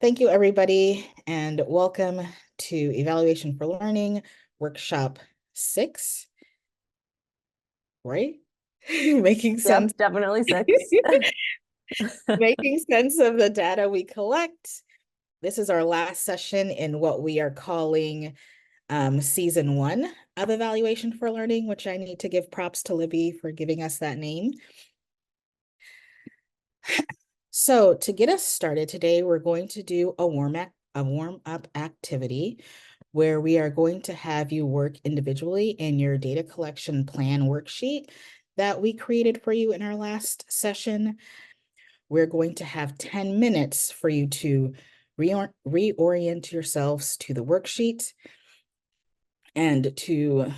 Thank you, everybody, and welcome to Evaluation for Learning Workshop 6, right? Making sense. Yep, definitely six. Making sense of the data we collect. This is our last session in what we are calling Season 1 of Evaluation for Learning, which I need to give props to Libby for giving us that name. So to get us started today, we're going to do a warm-up activity where we are going to have you work individually in your data collection plan worksheet that we created for you in our last session. We're going to have 10 minutes for you to reorient yourselves to the worksheet and to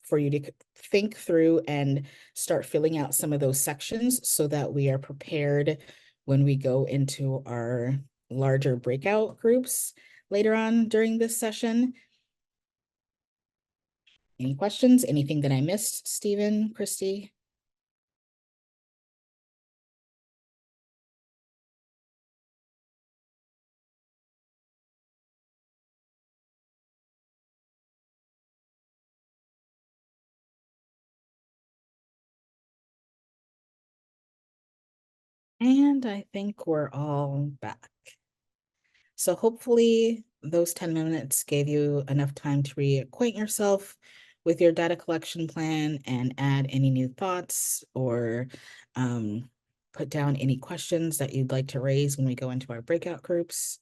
for you to think through and start filling out some of those sections so that we are prepared when we go into our larger breakout groups later on during this session. Any questions? Anything that I missed, Stephen, Christy? And I think we're all back. So hopefully those 10 minutes gave you enough time to reacquaint yourself with your data collection plan and add any new thoughts or put down any questions that you'd like to raise when we go into our breakout groups.